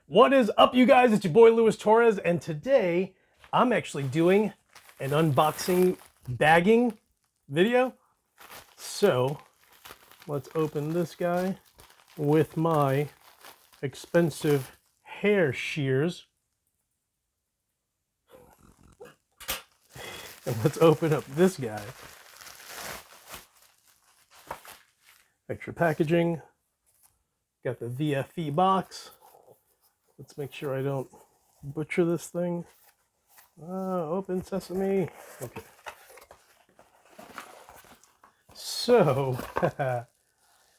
What is up, you guys? It's your boy Luis Torres, and today I'm actually doing an unboxing bagging video. So let's open this guy with my expensive hair shears. And let's open up this guy. Extra packaging. Got the VFE box. Let's make sure I don't butcher this thing. Open sesame. Okay. So,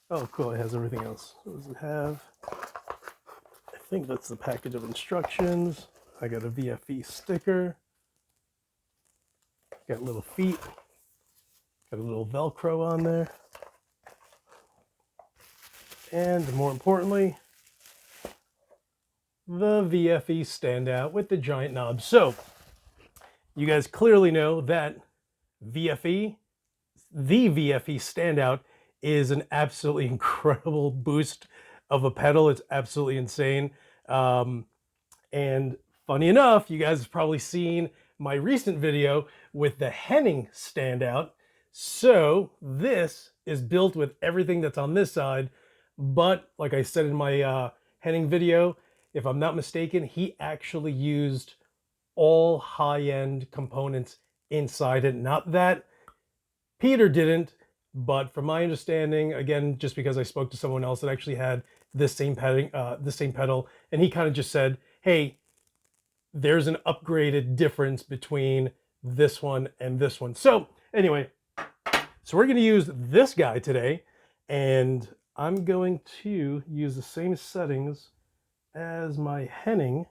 oh cool, it has everything else. What does it have? I think that's the package of instructions. I got a VFE sticker. Got little feet. Got a little Velcro on there. And more importantly, the VFE Standout with the giant knob. So, you guys clearly know that VFE, the VFE Standout, is an absolutely incredible boost of a pedal. It's absolutely insane. And funny enough, you guys have probably seen my recent video with the Henning Standout. So, this is built with everything that's on this side. But, like I said in my Henning video, if I'm not mistaken, he actually used all high-end components inside it. Not that Peter didn't, but from my understanding, again, just because I spoke to someone else that actually had this same pedal, and he kind of just said, hey, there's an upgraded difference between this one and this one. So anyway, so we're going to use this guy today, and I'm going to use the same settings as my Henning.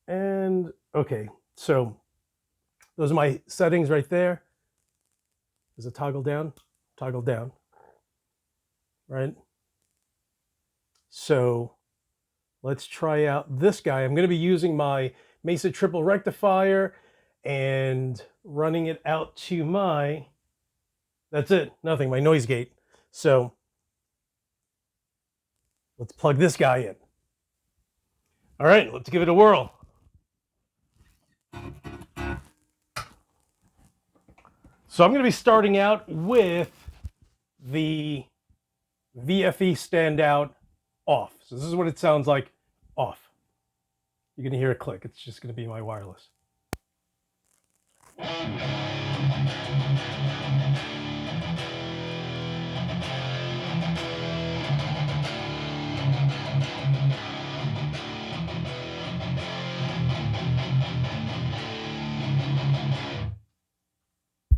And okay, so those are my settings right there. Is it toggle down? Toggle down, right? So let's try out this guy. I'm going to be using my Mesa Triple Rectifier and running it out to my, that's it, nothing, my noise gate. So let's plug this guy in. All right, let's give it a whirl. So I'm going to be starting out with the VFE Standout off. So this is what it sounds like off. You're going to hear a click. It's just going to be my wireless.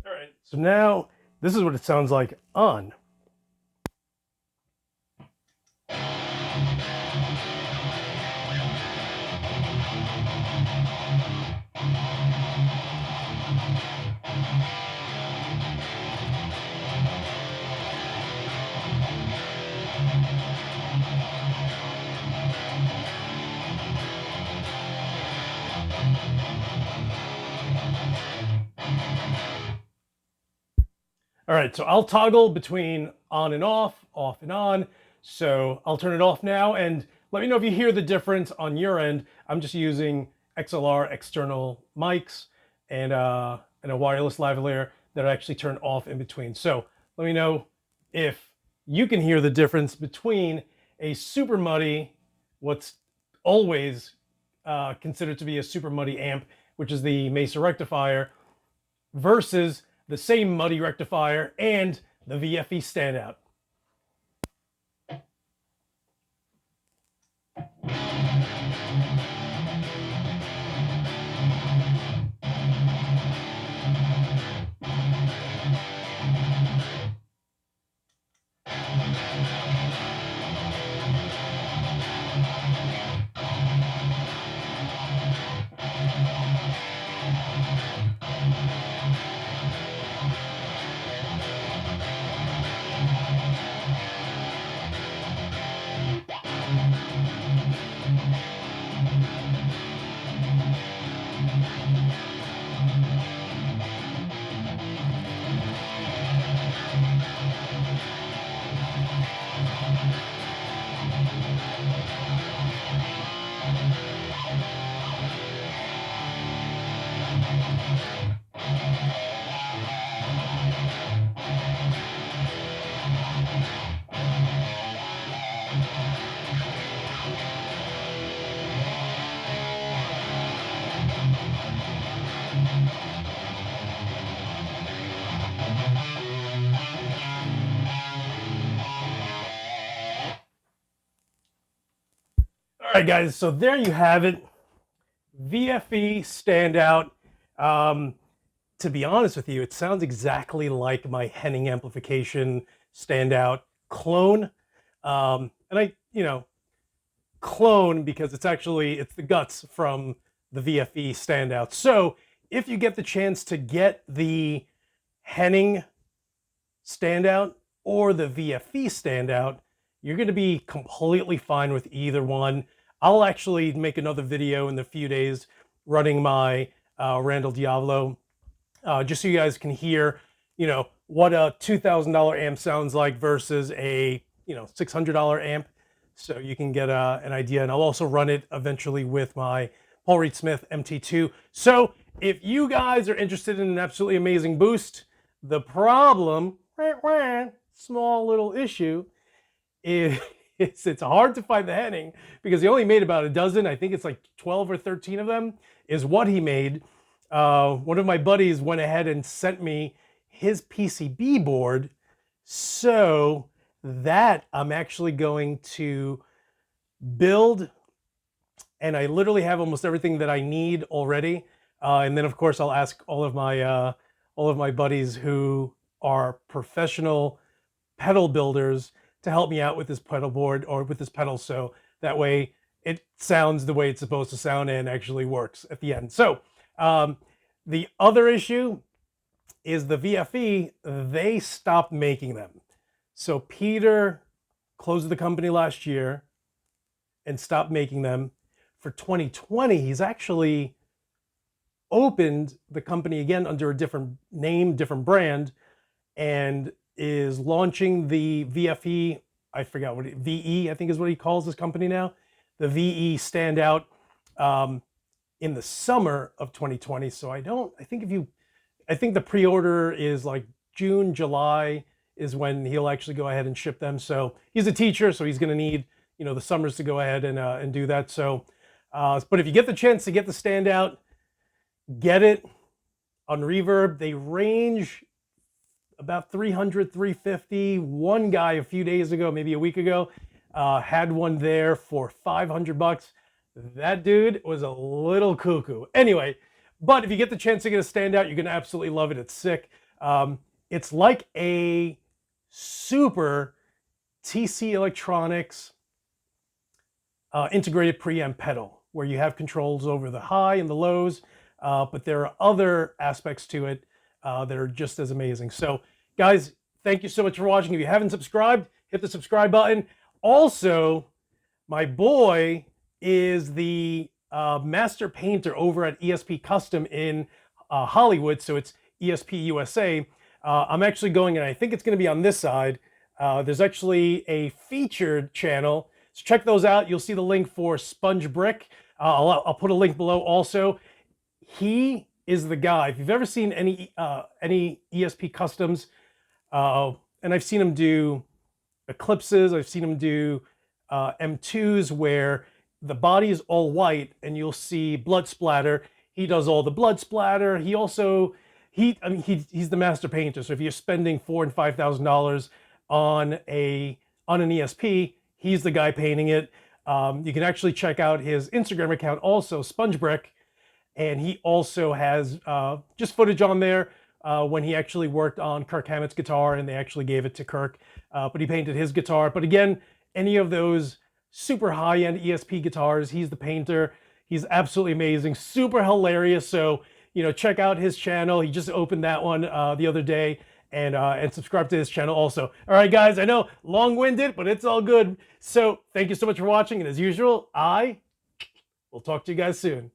All right, so now this is what it sounds like on. All right, so I'll toggle between on and off and on. So I'll turn it off now, and let me know if you hear the difference on your end. I'm just using XLR external mics and a wireless lavalier that I actually turn off in between. So let me know if you can hear the difference between a super muddy, what's always considered to be a super muddy amp, which is the Mesa Rectifier, versus the same muddy rectifier and the VFE Standout. All right, guys, so there you have it. VFE Standout. To be honest with you, it sounds exactly like my Henning amplification Standout clone. And I, clone because it's the guts from the VFE Standout. So if you get the chance to get the Henning Standout or the VFE Standout, you're going to be completely fine with either one. I'll actually make another video in the few days running my Randall Diavolo, just so you guys can hear, what a $2,000 amp sounds like versus a, $600 amp. So you can get an idea. And I'll also run it eventually with my Paul Reed Smith MT2. So if you guys are interested in an absolutely amazing boost, the problem, small little issue, is it's hard to find the Henning because he only made about a dozen. I think it's like 12 or 13 of them is what he made. One of my buddies went ahead and sent me his PCB board. So that I'm actually going to build, and I literally have almost everything that I need already. And then of course I'll ask all of my buddies who are professional pedal builders to help me out with this pedal board or with this pedal, so that way it sounds the way it's supposed to sound and actually works at the end. So the other issue is the VFE, they stopped making them. So Peter closed the company last year and stopped making them. For 2020, he's actually opened the company again under a different name, different brand, and is launching the VFE, I forgot what VE, I think is what he calls this company now, the VE Standout, in the summer of 2020. So I think the pre-order is like June, July is when he'll actually go ahead and ship them. So he's a teacher, so he's going to need, the summers to go ahead and do that. So, but if you get the chance to get the Standout, get it on Reverb. They range about 300, 350. One guy a few days ago, maybe a week ago, had one there for $500. That dude was a little cuckoo. Anyway, but if you get the chance to get a Standout, you're going to absolutely love it. It's sick. It's like a super TC Electronics integrated preamp pedal where you have controls over the high and the lows, but there are other aspects to it that are just as amazing. So guys, thank you so much for watching. If you haven't subscribed, hit the subscribe button. Also, my boy is the master painter over at ESP Custom in Hollywood. So it's ESP USA. I'm actually going, and I think it's going to be on this side. There's actually a featured channel. So check those out. You'll see the link for Sponge Brick. I'll put a link below also. He is the guy. If you've ever seen any ESP Customs, and I've seen him do Eclipses, I've seen him do M2s where the body is all white and you'll see blood splatter. He does all the blood splatter. He also, he's the master painter. So if you're spending $4,000 and $5,000 on an ESP, he's the guy painting it. You can actually check out his Instagram account also, Sponge Brick, and he also has just footage on there when he actually worked on Kirk Hammett's guitar, and they actually gave it to Kirk, but he painted his guitar. But again, any of those super high-end ESP guitars, he's the painter. He's absolutely amazing, super hilarious. So, check out his channel. He just opened that one the other day, and subscribe to his channel also. All right, guys, I know long-winded, but it's all good. So thank you so much for watching. And as usual, I will talk to you guys soon.